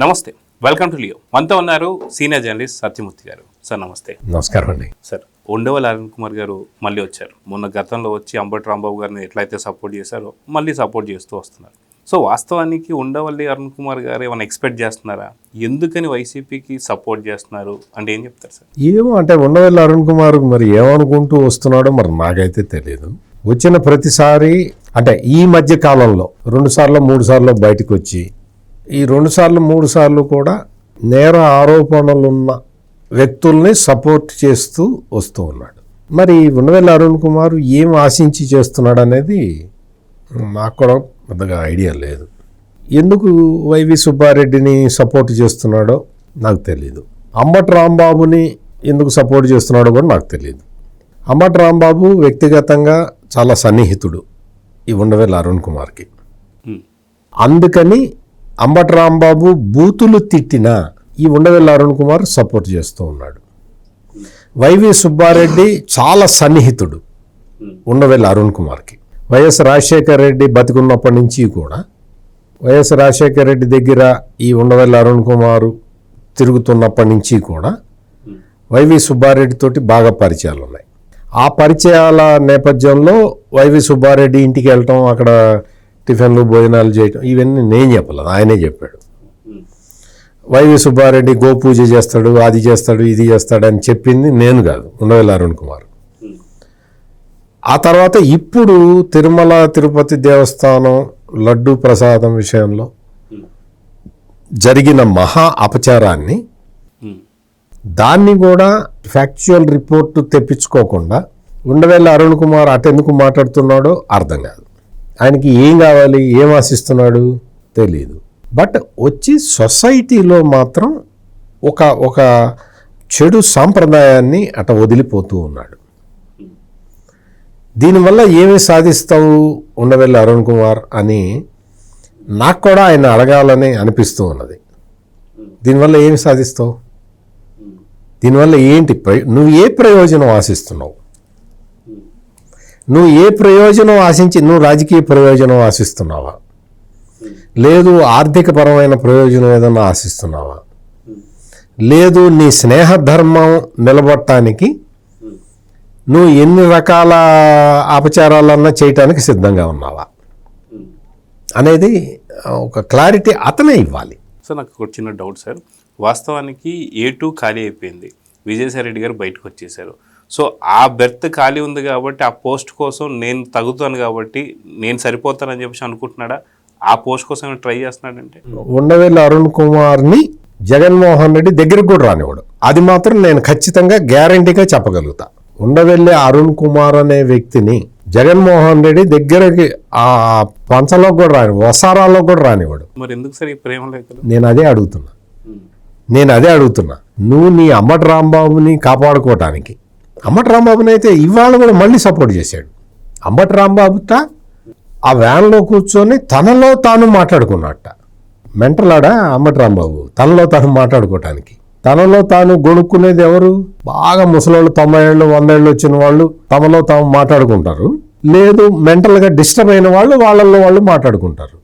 నమస్తే, welcome to Leo. మనతో ఉన్నారు సీనియర్ జర్నలిస్ట్ సత్యమూర్తి గారు. సార్ నమస్తే. నమస్కారం అండి. సార్, ఉండవల్లి అరుణ్ కుమార్ గారు మళ్ళీ వచ్చారు. మొన్న గతంలో వచ్చి అంబటి రాంబాబు గారిని ఎట్లయితే సపోర్ట్ చేశారో మళ్ళీ సపోర్ట్ చేస్తూ వస్తున్నారు. సో వాస్తవానికి ఉండవల్లి అరుణ్ కుమార్ గారు ఏమైనా ఎక్స్పెక్ట్ చేస్తున్నారా? ఎందుకని వైసీపీకి సపోర్ట్ చేస్తున్నారు అంటే ఏం చెప్తారు సార్? ఏమో అంటే ఉండవల్లి అరుణ్ కుమార్ మరి ఏమనుకుంటూ వస్తున్నాడో మరి నాకైతే తెలియదు. వచ్చిన ప్రతిసారి అంటే ఈ మధ్య కాలంలో 2 సార్లు 3 సార్లు బయటకు వచ్చి ఈ 2 సార్లు 3 సార్లు కూడా నేర ఆరోపణలున్న వ్యక్తుల్ని సపోర్ట్ చేస్తూ వస్తూ ఉన్నాడు. మరి ఉండవల్లి అరుణ్ కుమార్ ఏం ఆశించి చేస్తున్నాడు అనేది నాకు కూడా పెద్దగా ఐడియా లేదు. ఎందుకు వైవి సుబ్బారెడ్డిని సపోర్ట్ చేస్తున్నాడో నాకు తెలియదు. అంబటి రాంబాబుని ఎందుకు సపోర్ట్ చేస్తున్నాడో కూడా నాకు తెలియదు. అంబటి రాంబాబు వ్యక్తిగతంగా చాలా సన్నిహితుడు ఈ ఉండవల్లి అరుణ్ కుమార్కి. అందుకని అంబటి రాంబాబు బూతులు తిట్టినా ఈ ఉండవల్లి అరుణ్ కుమార్ సపోర్ట్ చేస్తూ ఉన్నాడు. వైవి సుబ్బారెడ్డి చాలా సన్నిహితుడు ఉండవల్లి అరుణ్ కుమార్కి. వైఎస్ రాజశేఖర రెడ్డి బతికున్నప్పటి నుంచి కూడా వైఎస్ రాజశేఖర రెడ్డి దగ్గర ఈ ఉండవల్లి అరుణ్ కుమార్ తిరుగుతున్నప్పటి నుంచి కూడా వైవి సుబ్బారెడ్డి తోటి బాగా పరిచయాలు ఉన్నాయి. ఆ పరిచయాల నేపథ్యంలో వైవి సుబ్బారెడ్డి ఇంటికి వెళ్ళటం, అక్కడ టిఫిన్లు భోజనాలు చేయటం, ఇవన్నీ నేను చెప్పలేదు, ఆయనే చెప్పాడు. వైవి సుబ్బారెడ్డి గోపూజ చేస్తాడు, అది చేస్తాడు, ఇది చేస్తాడు అని చెప్పింది నేను కాదు, ఉండవల్లి అరుణ్ కుమార్. ఆ తర్వాత ఇప్పుడు తిరుమల తిరుపతి దేవస్థానం లడ్డూ ప్రసాదం విషయంలో జరిగిన మహా అపచారాన్ని దాన్ని కూడా ఫ్యాక్చువల్ రిపోర్టు తెప్పించుకోకుండా ఉండవల్లి అరుణ్ కుమార్ అటెందుకు మాట్లాడుతున్నాడో అర్థం కాదు. ఆయనకి ఏం కావాలి, ఏం ఆశిస్తున్నాడు తెలీదు. బట్ వచ్చి సొసైటీలో మాత్రం ఒక చెడు సాంప్రదాయాన్ని అట వదిలిపోతూ ఉన్నాడు. దీనివల్ల ఏమి సాధిస్తావు ఉండవల్లి అరుణ్ కుమార్ అని నాకు కూడా ఆయన అడగాలని అనిపిస్తూ ఉన్నది. దీనివల్ల ఏమి సాధిస్తావు? దీనివల్ల ఏంటి నువ్వు ఏ ప్రయోజనం ఆశిస్తున్నావు? నువ్వు ఏ ప్రయోజనం ఆశించి, నువ్వు రాజకీయ ప్రయోజనం ఆశిస్తున్నావా, లేదు ఆర్థికపరమైన ప్రయోజనం ఏదన్నా ఆశిస్తున్నావా, లేదు నీ స్నేహధర్మం నిలబడటానికి నువ్వు ఎన్ని రకాల అపచారాలన్నా చేయటానికి సిద్ధంగా ఉన్నావా అనేది ఒక క్లారిటీ అతనే ఇవ్వాలి. సార్, నాకు ఒక చిన్న డౌట్ సార్. వాస్తవానికి A2 ఖాళీ అయిపోయింది, విజయసాయి రెడ్డి గారు బయటకు వచ్చేసారు. సో ఆ బెర్త్ ఖాళీ ఉంది కాబట్టి ఆ పోస్ట్ కోసం నేను తగ్గుతాను కాబట్టి నేను సరిపోతానని చెప్పేసి అనుకుంటున్నాడా? ఆ పోస్ట్ కోసం ట్రై చేస్తున్నాడంటే ఉండవల్లి అరుణ్ కుమార్ని జగన్మోహన్ రెడ్డి దగ్గరికి కూడా రానివాడు. అది మాత్రం నేను ఖచ్చితంగా గ్యారంటీగా చెప్పగలుగుతా. ఉండవల్లి అరుణ్ కుమార్ అనే వ్యక్తిని జగన్మోహన్ రెడ్డి దగ్గరకి ఆ పంచలో కూడా రాని, వసారాల్లో కూడా రానివాడు. మరి ఎందుకు సార్ ఈ ప్రేమ లేఖలు? నేను అదే అడుగుతున్నా. నువ్వు నీ అంబటి రాంబాబుని కాపాడుకోవటానికి, అంబటి రాంబాబుని అయితే ఇవాళ కూడా మళ్ళీ సపోర్ట్ చేశాడు. అంబటి రాంబాబుట ఆ వ్యాన్లో కూర్చొని తనలో తాను మాట్లాడుకున్నట్ట. మెంటలాడా అంబటి రాంబాబు? తనలో తాను మాట్లాడుకోవటానికి, తనలో తాను గొనుక్కునేది ఎవరు? బాగా ముసలోళ్ళు, 90 ఏళ్ళు 100 ఏళ్ళు వచ్చిన వాళ్ళు తమలో తాము మాట్లాడుకుంటారు. లేదు మెంటల్గా డిస్టర్బ్ అయిన వాళ్ళు వాళ్ళల్లో వాళ్ళు మాట్లాడుకుంటారు.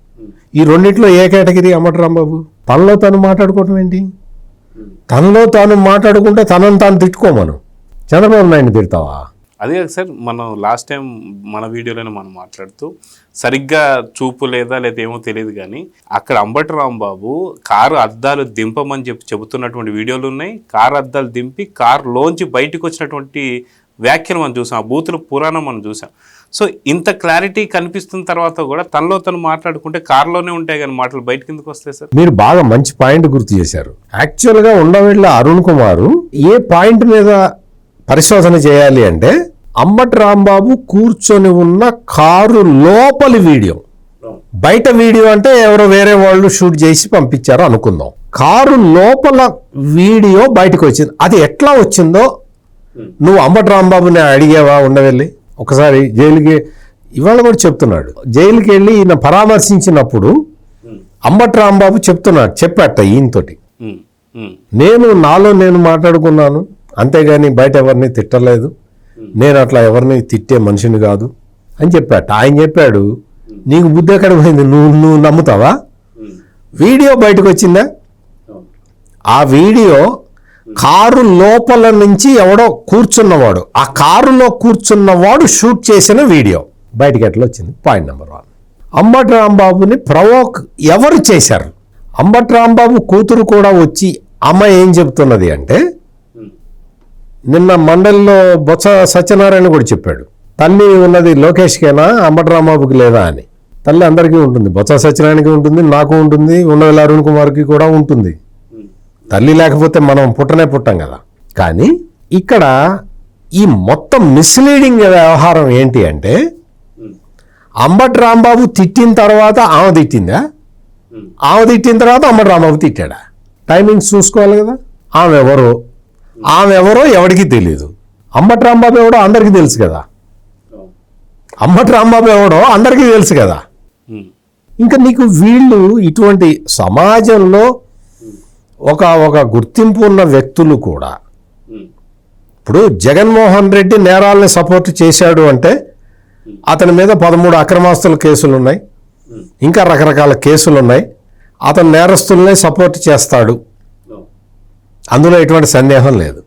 ఈ రెండిట్లో ఏ కేటగిరీ అంబటి రాంబాబు? తనలో తాను మాట్లాడుకోవటం ఏంటి? తనలో తాను మాట్లాడుకుంటే తనను తాను తిట్టుకోమను. చంద్రబాబు నాయుడు తిడతావా? అదే కదా సార్, మనం లాస్ట్ టైం మన వీడియోలోనే మనం మాట్లాడుతూ సరిగ్గా చూపు లేదా ఏమో తెలియదు కానీ అక్కడ అంబటి రాంబాబు కారు అద్దాలు దింపమని చెబుతున్నటువంటి వీడియోలు ఉన్నాయి. కారు అద్దాలు దింపి కారులోంచి బయటకు వచ్చినటువంటి వ్యాఖ్యలు మనం చూసాం, ఆ బూతుల పురాణం మనం చూసాం. సో ఇంత క్లారిటీ కనిపిస్తున్న తర్వాత కూడా తనలో తను మాట్లాడుకుంటే కారులోనే ఉంటాయి కానీ మాటలు బయటకు ఎందుకు వస్తాయి సార్? మీరు బాగా మంచి పాయింట్ గుర్తు చేశారు. యాక్చువల్గా ఉండవల్లి అరుణ్ కుమార్ ఏ పాయింట్ మీద పరిశోధన చేయాలి అంటే అంబటి రాంబాబు కూర్చొని ఉన్న కారు లోపలి వీడియో, బయట వీడియో అంటే ఎవరో వేరే వాళ్ళు షూట్ చేసి పంపించారో అనుకుందాం. కారు లోపల వీడియో బయటకు వచ్చింది. అది ఎట్లా వచ్చిందో నువ్వు అంబటి రాంబాబుని అడిగావా? ఉండవల్లి ఒకసారి జైలుకి, ఇవాళ కూడా చెప్తున్నాడు, జైలుకి వెళ్ళి ఈయన పరామర్శించినప్పుడు అంబటి రాంబాబు చెప్పాట ఈయనతోటి, నాలో నేను మాట్లాడుకున్నాను, అంతేగాని బయట ఎవరిని తిట్టలేదు, నేను అట్లా ఎవరిని తిట్టే మనిషిని కాదు అని చెప్పాట. ఆయన చెప్పాడు, నీకు బుద్ధి ఎక్కడ పోయింది, నువ్వు నమ్ముతావా? వీడియో బయటకు వచ్చిందా? ఆ వీడియో కారు లోపల నుంచి ఎవడో కూర్చున్నవాడు, ఆ కారులో కూర్చున్నవాడు షూట్ చేసిన వీడియో బయటికి ఎట్లా వచ్చింది? Point number 1. అంబటి రాంబాబుని ప్రవోక్ ఎవరు చేశారు? అంబటి రాంబాబు కూతురు కూడా వచ్చి అమ్మ ఏం చెప్తున్నది అంటే, నిన్న మండలిలో బొత్స సత్యనారాయణ కూడా చెప్పాడు, తల్లి ఉన్నది లోకేష్కేనా అంబటి రాంబాబుకి లేదా అని. తల్లి అందరికీ ఉంటుంది, బొత్స సత్యనారాయణకి ఉంటుంది, నాకు ఉంటుంది, ఉండవల్లి అరుణ్ కుమార్కి కూడా ఉంటుంది. తల్లి లేకపోతే మనం పుట్టం కదా. కానీ ఇక్కడ ఈ మొత్తం మిస్లీడింగ్ వ్యవహారం ఏంటి అంటే, అంబటి రాంబాబు తిట్టిన తర్వాత ఆమె తిట్టిందా, ఆమె తిట్టిన తర్వాత అంబటి రాంబాబు తిట్టాడా? టైమింగ్స్ చూసుకోవాలి కదా. ఆమె ఎవరో ఎవరికి తెలియదు. అంబటి రాంబాబు ఎవడో అందరికీ తెలుసు కదా. అంబటి రాంబాబు ఎవడో అందరికీ తెలుసు కదా. ఇంకా నీకు వీళ్ళు ఇటువంటి సమాజంలో ఒక గుర్తింపు ఉన్న వ్యక్తులు కూడా, ఇప్పుడు జగన్మోహన్ రెడ్డి నేరాలని సపోర్ట్ చేశాడు అంటే అతని మీద 13 అక్రమాస్తుల కేసులు ఉన్నాయి, ఇంకా రకరకాల కేసులు ఉన్నాయి. అతను నేరస్తులనే సపోర్ట్ చేస్తాడు, అందులో ఎటువంటి సందేహం లేదు.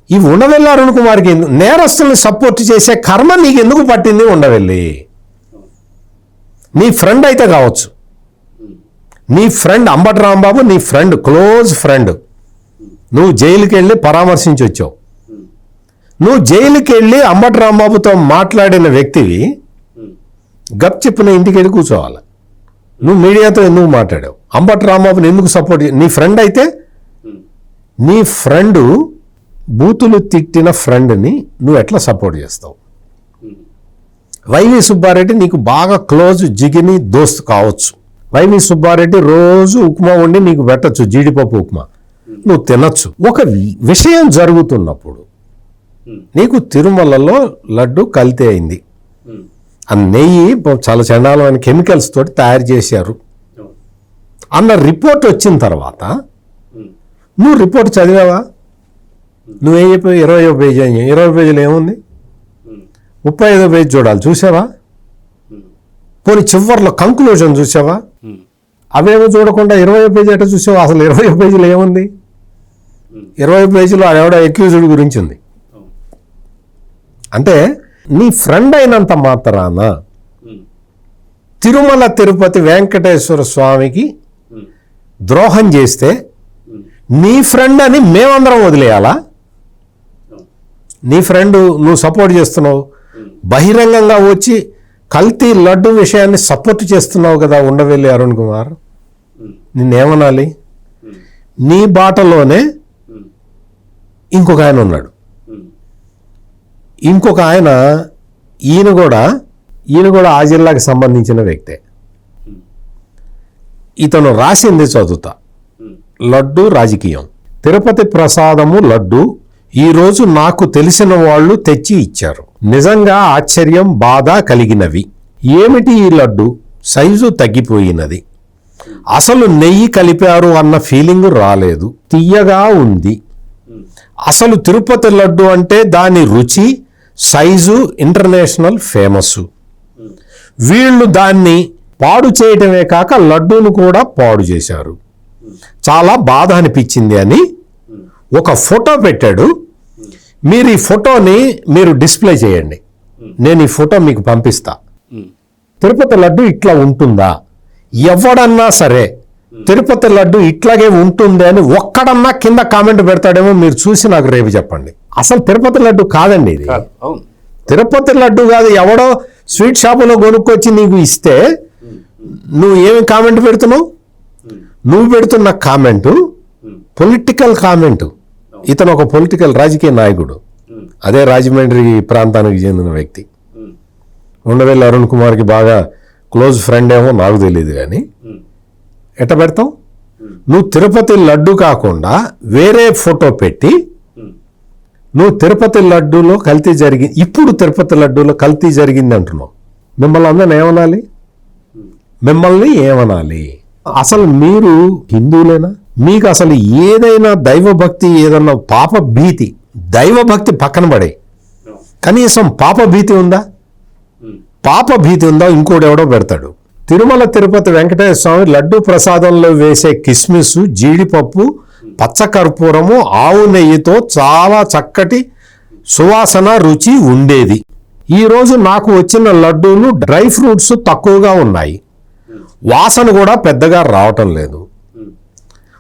ఈ ఉండవెల్లి అరుణ్ కుమార్కి నేరస్తుల్ని సపోర్ట్ చేసే కర్మ నీకు ఎందుకు పట్టింది? ఉండవెల్లి నీ ఫ్రెండ్ అయితే కావచ్చు, నీ ఫ్రెండ్ అంబటి రాంబాబు, నీ ఫ్రెండ్, క్లోజ్ ఫ్రెండ్. నువ్వు జైలుకి వెళ్ళి పరామర్శించి వచ్చావు. నువ్వు జైలుకి వెళ్ళి అంబటి రాంబాబుతో మాట్లాడిన వ్యక్తివి గప్ చెప్పిన ఇంటికి వెళ్ళి కూర్చోవాలి. నువ్వు మీడియాతో ఎందుకు మాట్లాడావు? అంబటి రాంబాబుని ఎందుకు సపోర్ట్? నీ ఫ్రెండ్ అయితే నీ ఫ్రెండ్ బూతులు తిట్టిన ఫ్రెండ్ని నువ్వు ఎట్లా సపోర్ట్ చేస్తావు? వైవి సుబ్బారెడ్డి నీకు బాగా క్లోజ్ జిగిని దోస్త్ కావచ్చు. వైవి సుబ్బారెడ్డి రోజు ఉప్మా వండి నీకు పెట్టచ్చు, జీడిపప్పు ఉప్మా, నువ్వు తినచ్చు. ఒక విషయం జరుగుతున్నప్పుడు నీకు తిరుమలలో లడ్డు కల్తీ అయింది, ఆ నెయ్యి చాలా చండాలమైన కెమికల్స్ తోటి తయారు చేశారు అన్న రిపోర్ట్ వచ్చిన తర్వాత నువ్వు రిపోర్ట్ చదివావా? నువ్వేం చెప్పావు? 20వ పేజీ అని. 20 పేజీలు ఏముంది? 35వ పేజీ చూడాలి, చూసావా? పోనీ చివరిలో కంక్లూజన్ చూసావా? అవేమో చూడకుండా 20వ పేజీ ఎట్లా చూసావా? అసలు 20వ పేజీలో ఏముంది? 20వ పేజీలో ఎవడో అక్యూజ్డ్ గురించి ఉంది. అంటే నీ ఫ్రెండ్ అయినంత మాత్రాన తిరుమల తిరుపతి వెంకటేశ్వర స్వామికి ద్రోహం చేస్తే నీ ఫ్రెండ్ అని మేమందరం వదిలేయాలా? నీ ఫ్రెండ్ నువ్వు సపోర్ట్ చేస్తున్నావు, బహిరంగంగా వచ్చి కల్తీ లడ్డు విషయాన్ని సపోర్ట్ చేస్తున్నావు కదా ఉండవెల్లి అరుణ్ కుమార్. నిన్నేమనాలి? నీ బాటలోనే ఇంకొక ఆయన ఉన్నాడు. ఇంకొక ఆయన, ఈయన కూడా ఆ జిల్లాకి సంబంధించిన వ్యక్తే. ఇతను రాసింది చదువుతా. లడ్డు రాజకీయం. తిరుపతి ప్రసాదము లడ్డు ఈరోజు నాకు తెలిసిన వాళ్ళు తెచ్చి ఇచ్చారు. నిజంగా ఆశ్చర్యం, బాధ కలిగినవి. ఏమిటి ఈ లడ్డు? సైజు తగ్గిపోయినది. అసలు నెయ్యి కలిపారు అన్న ఫీలింగ్ రాలేదు. తియ్యగా ఉంది. అసలు తిరుపతి లడ్డు అంటే దాని రుచి, సైజు ఇంటర్నేషనల్ ఫేమస్. వీళ్ళు దాన్ని పాడు చేయటమే కాక లడ్డూను కూడా పాడు చేశారు. చాలా బాధ అనిపించింది అని ఒక ఫోటో పెట్టాడు. మీరు ఈ ఫోటోని మీరు డిస్ప్లే చేయండి, నేను ఈ ఫోటో మీకు పంపిస్తా. తిరుపతి లడ్డు ఇట్లా ఉంటుందా? ఎవడన్నా సరే తిరుపతి లడ్డు ఇట్లాగే ఉంటుంది అని ఒక్కడన్నా కింద కామెంట్ పెడతాడేమో, మీరు చూసి నాకు రేపు చెప్పండి. అసలు తిరుపతి లడ్డు కాదండి ఇది. తిరుపతి లడ్డు కాదు. ఎవడో స్వీట్ షాపులో కొనుక్కొచ్చి నీకు ఇస్తే నువ్వు ఏమి కామెంట్ పెడుతున్నావు? నువ్వు పెడుతున్న కామెంటు పొలిటికల్ కామెంటు. ఇతను ఒక పొలిటికల్ రాజకీయ నాయకుడు, అదే రాజమండ్రి ప్రాంతానికి చెందిన వ్యక్తి. ఉండవెల్లి అరుణ్ కుమార్కి బాగా క్లోజ్ ఫ్రెండ్ ఏమో నాకు తెలియదు, కానీ ఎట్ట పెడతావు? నువ్వు తిరుపతి లడ్డు కాకుండా వేరే ఫోటో పెట్టి నువ్వు తిరుపతి లడ్డూలో కల్తీ జరిగింది, ఇప్పుడు తిరుపతి లడ్డూలో కల్తీ జరిగింది అంటున్నావు. మిమ్మల్ని అందరిని ఏమనాలి? మిమ్మల్ని ఏమనాలి? అసలు మీరు హిందువులేనా? మీకు అసలు ఏదైనా దైవభక్తి, ఏదన్నా పాప భీతి, దైవభక్తి పక్కన పడే కనీసం పాప భీతి ఉందా? పాప భీతి ఉందా? ఇంకోటి ఎవడో పెడతాడు. తిరుమల తిరుపతి వెంకటేశ్వర స్వామి లడ్డు ప్రసాదంలో వేసే కిస్మిస్, జీడిపప్పు, పచ్చకర్పూరము, ఆవు నెయ్యితో చాలా చక్కటి సువాసన రుచి ఉండేది. ఈరోజు నాకు వచ్చిన లడ్డూలు డ్రై ఫ్రూట్స్ తక్కువగా ఉన్నాయి, వాసన కూడా పెద్దగా రావటం లేదు.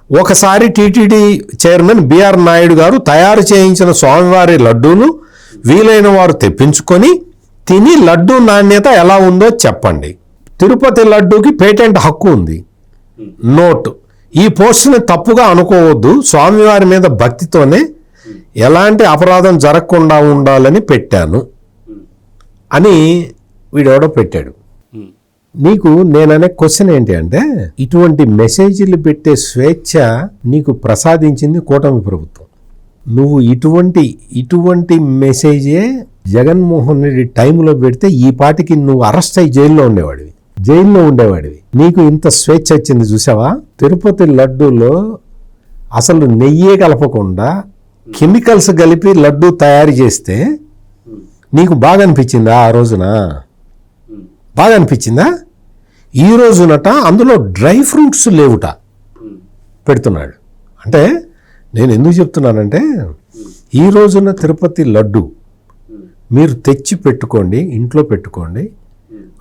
ఒకసారి టీటీడీ చైర్మన్ బిఆర్ నాయుడు గారు తయారు చేయించిన స్వామివారి లడ్డూలు వీలైన వారు తెప్పించుకొని తిని లడ్డూ నాణ్యత ఎలా ఉందో చెప్పండి. తిరుపతి లడ్డూకి పేటెంట్ హక్కు ఉంది. నోట్: ఈ పోస్ట్ని తప్పుగా అనుకోవద్దు, స్వామివారి మీద భక్తితోనే ఎలాంటి అపరాధం జరగకుండా ఉండాలని పెట్టాను అని వీడెవడో పెట్టాడు. నీకు నేననే క్వశ్చన్ ఏంటి అంటే, ఇటువంటి మెసేజ్లు పెట్టే స్వేచ్ఛ నీకు ప్రసాదించింది కూటమి ప్రభుత్వం. నువ్వు ఇటువంటి మెసేజే జగన్మోహన్ రెడ్డి టైంలో పెడితే ఈ పాటికి నువ్వు అరెస్ట్ అయ్యి జైల్లో ఉండేవాడివి. నీకు ఇంత స్వేచ్ఛ వచ్చింది చూసావా? తిరుపతి లడ్డూలో అసలు నెయ్యే కలపకుండా కెమికల్స్ కలిపి లడ్డూ తయారు చేస్తే నీకు బాగా అనిపించిందా? ఆ రోజున బాగా అనిపించిందా? ఈ రోజునట అందులో డ్రై ఫ్రూట్స్ లేవుట పెడుతున్నాడు. అంటే నేను ఎందుకు చెప్తున్నానంటే, ఈ రోజున తిరుపతి లడ్డు మీరు తెచ్చి పెట్టుకోండి, ఇంట్లో పెట్టుకోండి.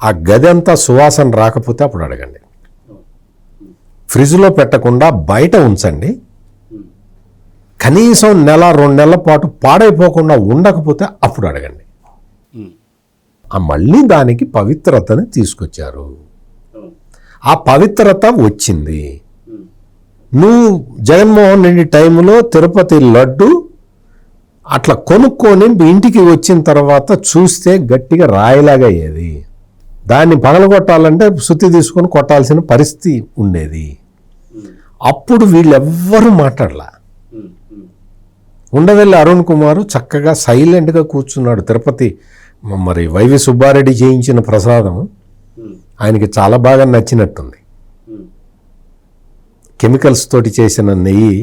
ఆ గది అంతా సువాసన రాకపోతే అప్పుడు అడగండి. ఫ్రిడ్జ్లో పెట్టకుండా బయట ఉంచండి. కనీసం 1-2 నెలల పాటు పాడైపోకుండా ఉండకపోతే అప్పుడు అడగండి. మళ్ళీ దానికి పవిత్రతని తీసుకొచ్చారు. ఆ పవిత్రత వచ్చింది. నువ్వు జగన్మోహన్ రెడ్డి టైంలో తిరుపతి లడ్డు అట్లా కొనుక్కొని ఇంటికి వచ్చిన తర్వాత చూస్తే గట్టిగా రాయిలాగా అయ్యేది. దాన్ని పగలగొట్టాలంటే సుత్తి తీసుకొని కొట్టాల్సిన పరిస్థితి ఉండేది. అప్పుడు వీళ్ళెవ్వరూ మాట్లాడలా. ఉండవెల్లి అరుణ్ కుమార్ చక్కగా సైలెంట్గా కూర్చున్నాడు. తిరుపతి మరి వైవి సుబ్బారెడ్డి చేయించిన ప్రసాదం ఆయనకి చాలా బాగా నచ్చినట్టుంది. కెమికల్స్ తోటి చేసిన నెయ్యి,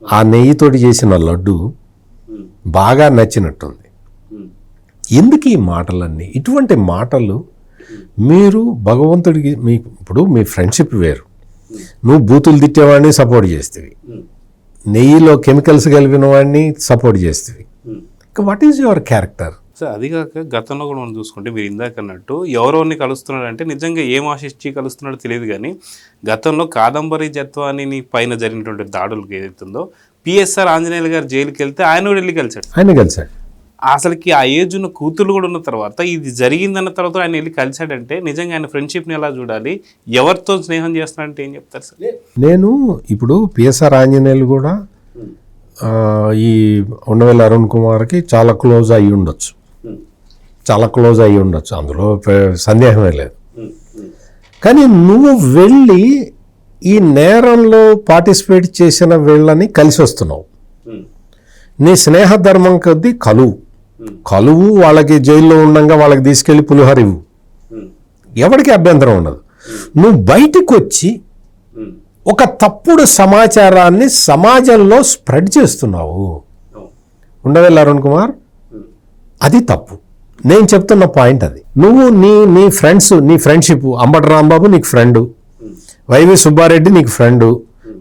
ఆ నెయ్యితోటి చేసిన లడ్డు బాగా నచ్చినట్టుంది. ఎందుకు ఈ మాటలన్నీ? ఇటువంటి మాటలు మీరు భగవంతుడికి ఇప్పుడు మీ ఫ్రెండ్షిప్ వేరు. నువ్వు బూతులు తిట్టేవాడిని సపోర్ట్ చేస్తేవి, నెయ్యిలో కెమికల్స్ కలిపిన వాడిని సపోర్ట్ చేస్తేవి. What is your character? Sir, అది కాక గతంలో కూడా మనం చూసుకుంటే మీరు ఇందాక అన్నట్టు ఎవరెవరిని కలుస్తున్నాడంటే నిజంగా ఏం ఆశించి కలుస్తున్నాడో తెలియదు. కానీ గతంలో కాదంబరి జత్వాని పైన జరిగినటువంటి దాడులకు ఏదైతుందో పిఎస్ఆర్ ఆంజనేయులు గారు జైలుకి వెళ్తే ఆయన కూడా వెళ్ళి కలిశాడు. అసలుకి ఆ ఏజ్ ఉన్న కూతురు కూడా ఉన్న తర్వాత ఇది జరిగిందన్న తర్వాత ఆయన వెళ్ళి కలిశాడంటే నిజంగా ఆయన ఫ్రెండ్షిప్ని ఎలా చూడాలి? ఎవరితో స్నేహం చేస్తున్నాడంటే ఏం చెప్తారు సార్? నేను ఇప్పుడు పిఎస్ఆర్ ఆంజనేయులు కూడా ఈ ఉండవెల్లి అరుణ్ కుమార్కి చాలా క్లోజ్ అయ్యి ఉండొచ్చు, అందులో సందేహమే లేదు. కానీ నువ్వు వెళ్ళి ఈ నేరంలో పార్టిసిపేట్ చేసిన వీళ్ళని కలిసి వస్తున్నావు. నీ స్నేహధర్మం కొద్దీ కలువు వాళ్ళకి జైల్లో ఉండగా వాళ్ళకి తీసుకెళ్ళి పులిహోర ఇవ్వు, ఎవరికి అభ్యంతరం ఉండదు. నువ్వు బయటికి వచ్చి ఒక తప్పుడు సమాచారాన్ని సమాజంలో స్ప్రెడ్ చేస్తున్నావు ఉండవెల్లి అరుణ్ కుమార్. అది తప్పు. నేను చెప్తున్న పాయింట్ అది. నువ్వు నీ ఫ్రెండ్స్, నీ ఫ్రెండ్షిప్, అంబటి రాంబాబు నీకు ఫ్రెండు, వైవి సుబ్బారెడ్డి నీకు ఫ్రెండు,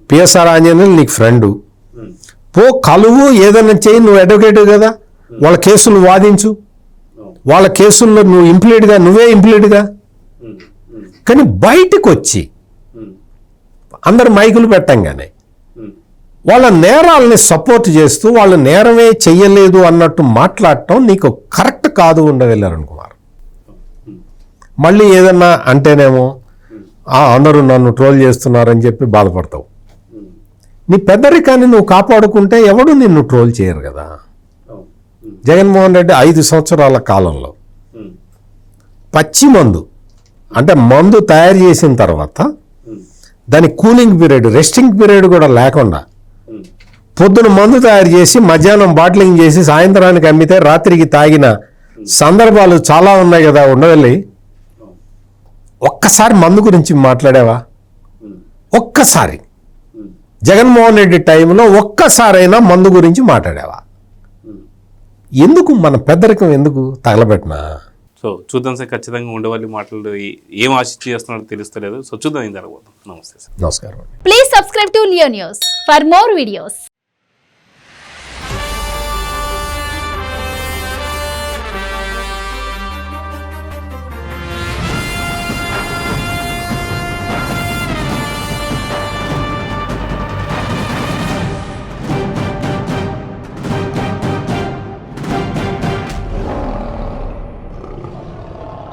పిఎస్ఆర్ ఆంజనేయులు నీకు ఫ్రెండు. కలువు ఏదైనా చేయి, నువ్వు అడ్వకేట్ కదా, వాళ్ళ కేసులు వాదించు, వాళ్ళ కేసుల్లో నువ్వే ఇంప్లీడ్గా. కానీ బయటకు వచ్చి అందరు మైకులు పెట్టంగానే వాళ్ళ నేరాలని సపోర్ట్ చేస్తూ వాళ్ళు నేరమే చెయ్యలేదు అన్నట్టు మాట్లాడటం నీకు కరెక్ట్ కాదు ఉండవెల్లి అరుణ్ కుమార్. మళ్ళీ ఏదన్నా అంటేనేమో అందరూ నన్ను ట్రోల్ చేస్తున్నారని చెప్పి బాధపడతావు. నీ పెద్దరికాన్ని నువ్వు కాపాడుకుంటే ఎవడు నిన్ను ట్రోల్ చేయరు కదా. జగన్మోహన్ రెడ్డి 5 సంవత్సరాల కాలంలో పచ్చి మందు, అంటే మందు తయారు చేసిన తర్వాత దాని కూలింగ్ పీరియడ్, రెస్టింగ్ పీరియడ్ కూడా లేకుండా పొద్దున మందు తయారు చేసి మధ్యాహ్నం బాటిలింగ్ చేసి సాయంత్రానికి అమ్మితే రాత్రికి తాగిన సందర్భాలు చాలా ఉన్నాయి కదా ఉండవెల్లి. ఒక్కసారి మందు గురించి మాట్లాడావా? ఒక్కసారి జగన్మోహన్ రెడ్డి టైంలో ఒక్కసారైనా మందు గురించి మాట్లాడావా? ఎందుకు మన పెద్దరికం ఎందుకు తగలబెట్టినా? సో చూద్దాం సార్, ఖచ్చితంగా ఉండవల్లి మాటలు ఏం ఆశించి చేస్తున్నాడో తెలుస్తలేదు. సో చూద్దాం ఏం జరగబోతుంది. నమస్తే సార్. నమస్కారం. Please subscribe to Leo News for more videos.